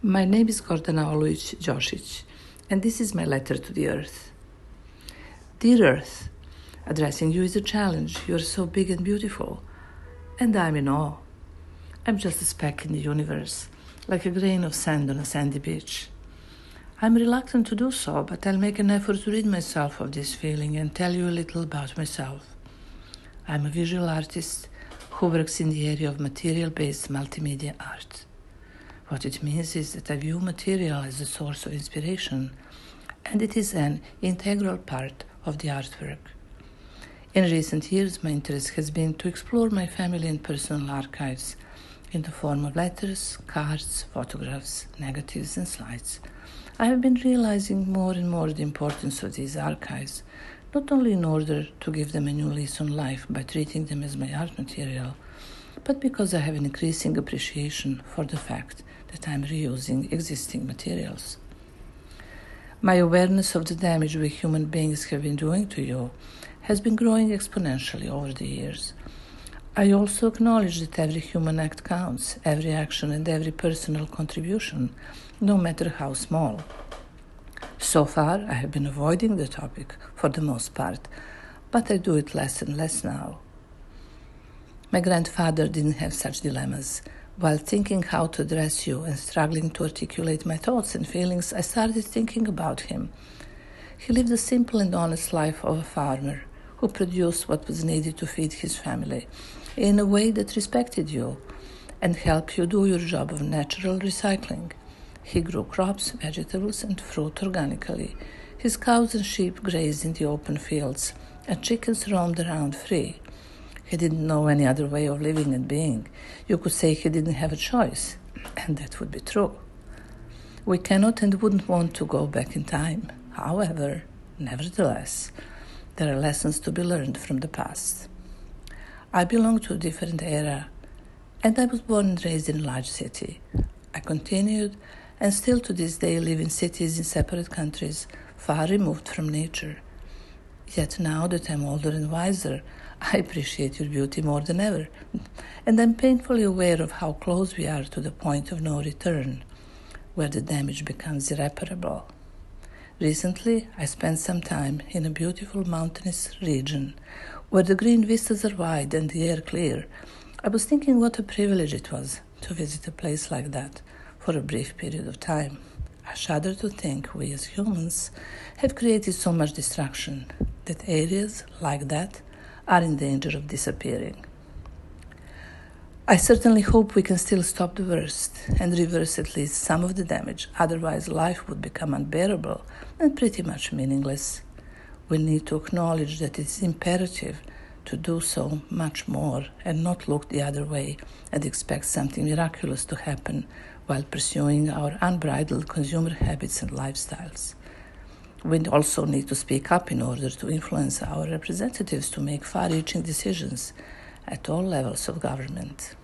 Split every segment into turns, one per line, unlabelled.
My name is Gordana Olujic Dosic, and this is my letter to the Earth. Dear Earth, addressing you is a challenge. You are so big and beautiful, and I'm in awe. I'm just a speck in the universe, like a grain of sand on a sandy beach. I'm reluctant to do so, but I'll make an effort to rid myself of this feeling and tell you a little about myself. I'm a visual artist who works in the area of material-based multimedia art. What it means is that I view material as a source of inspiration, and it is an integral part of the artwork. In recent years, my interest has been to explore my family and personal archives in the form of letters, cards, photographs, negatives, and slides. I have been realizing more and more the importance of these archives, not only in order to give them a new lease on life by treating them as my art material, but because I have an increasing appreciation for the fact that I'm reusing existing materials. My awareness of the damage we human beings have been doing to you has been growing exponentially over the years. I also acknowledge that every human act counts, every action and every personal contribution, no matter how small. So far, I have been avoiding the topic for the most part, but I do it less and less now. My grandfather didn't have such dilemmas. While thinking how to address you and struggling to articulate my thoughts and feelings, I started thinking about him. He lived a simple and honest life of a farmer who produced what was needed to feed his family in a way that respected you and helped you do your job of natural recycling. He grew crops, vegetables, and fruit organically. His cows and sheep grazed in the open fields, and chickens roamed around free. He didn't know any other way of living and being. You could say he didn't have a choice, and that would be true. We cannot and wouldn't want to go back in time. However, nevertheless, there are lessons to be learned from the past. I belong to a different era, and I was born and raised in a large city. I continued and still to this day live in cities in separate countries, far removed from nature. Yet now that I'm older and wiser, I appreciate your beauty more than ever, and I'm painfully aware of how close we are to the point of no return, where the damage becomes irreparable. Recently, I spent some time in a beautiful mountainous region, where the green vistas are wide and the air clear. I was thinking what a privilege it was to visit a place like that for a brief period of time. I shudder to think we as humans have created so much destruction that areas like that are in danger of disappearing. I certainly hope we can still stop the worst and reverse at least some of the damage, otherwise life would become unbearable and pretty much meaningless. We need to acknowledge that it is imperative to do so much more and not look the other way and expect something miraculous to happen while pursuing our unbridled consumer habits and lifestyles. We also need to speak up in order to influence our representatives to make far-reaching decisions at all levels of government.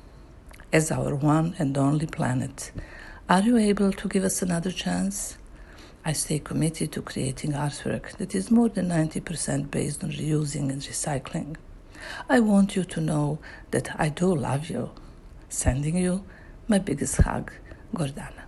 As our one and only planet, are you able to give us another chance? I stay committed to creating artwork that is more than 90% based on reusing and recycling. I want you to know that I do love you. Sending you my biggest hug, Gordana.